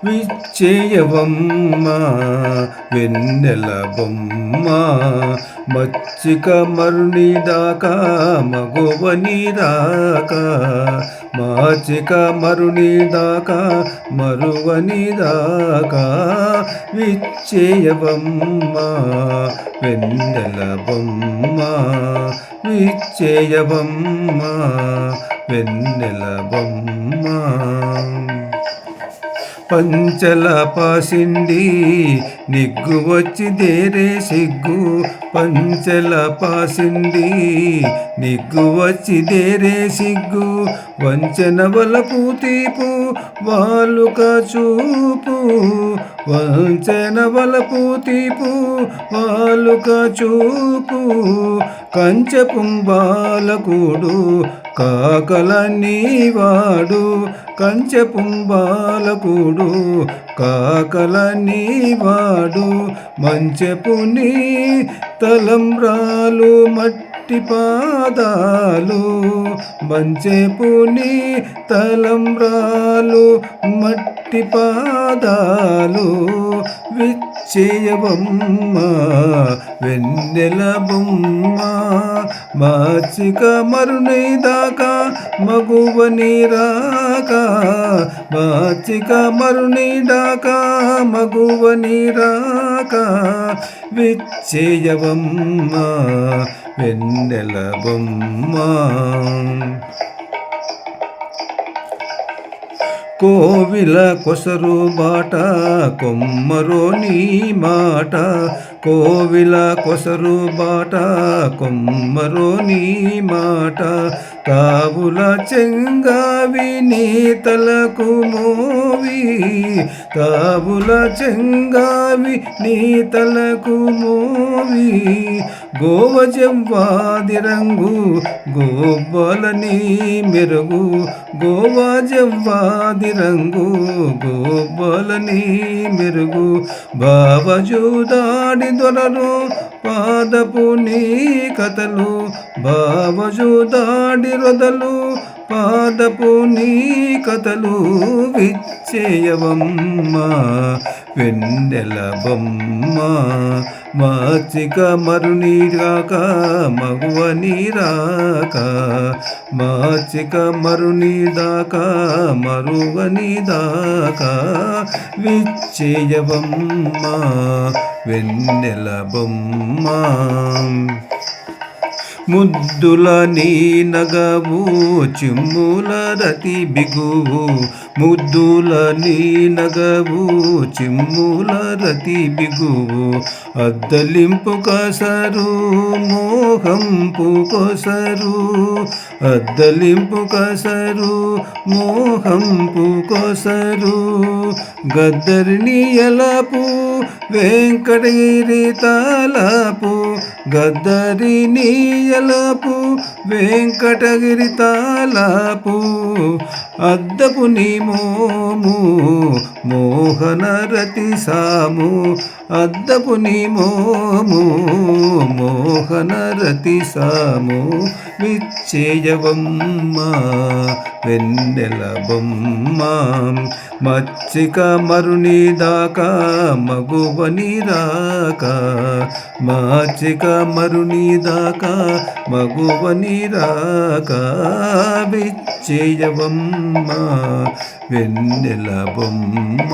విచ్చేయవమ్మ వెన్నెల బొమ్మ మచ్చిక మరునిదాకా మగువని రాకా మాచిక మరునిదాకా మరువని దాకా విచ్చేయవమ్మ వెన్నెల బొమ్మ విచ్చేయవమ్మ వెన్నెల బొమ్మ పంచల పాసిండి నిగ్గు వచ్చి దేరే సిగ్గు పంచల పాసిండి నిగ్గు వచ్చి దేరే సిగ్గు వంచన వలపు తీపు వాలుక చూపు వంచన వలపు తీపు వాలుక చూపు కంచె పుంబాలకుడు కాకల నీవాడు కంచె పుంబాలకుడు కాకల నీవాడు మంచెపుని తలంబ్రాలు మట్టి పాదాలు మంచెపుని తలంబ్రాలు మట్టి పాదాలు విచ్చేయవమ్మ వెన్నెల బొమ్మ మాచిక మరునిదాకా మగువని రాకా మాచిక మరునిదాకా మగువని రాకా విచ్చేయవమ్మ వెన్నెల బొమ్మ కోవిల కొసరు బాట కొమ్మరో నీ మాట కోవిల కొసరు బాట కొమ్మరో నీ మాట తావుల చెంగావి నీతలకు మోవి తావుల చెంగావి నీతలకు మోవి గోవజవ్వాది రంగు గోబలని మెరుగు గోవజవ్వాది రంగు గోబలని మెరుగు బావజూదాడి దొరలు పాదపు నీ కథలు బావజూదాడి రొదలు పాదపు నీ కథలు విచ్చేయవమ్మ వెన్నెల బొమ్మ మాచిక మరునిదాకా మగువని రాకా మాచిక మరునిదాకా మరువని దాకా విచ్చేయవమ్మ వెన్నెల బొమ్మ ముద్దుల నీ నగవు చిమ్ముల రతి బిగువు ముద్దుల నీ నగవు చిమ్ముల రతి బిగువు అద్దలింపు కసరు మోహంపు కొసరు అద్దలింపు కసరు మోహంపు కొసరు గద్దరిని ఎలపు వెంకటగిరి తాలపు గద్దరిని ఎలపు వెంకటగిరి తాలపు అద్దపు నీ మోము మోహన రతి సాము అద్దపు నీ మోము మోహన రతి సాము విచ్చేయవమ్మ వెన్నెల బొమ్మ మచ్చిక మరునిదాకా మగువని రాకా మాచిక మరునిదాకా మగువని రాకా విచ్చేయవమ్మ వెన్నెల బొమ్మ.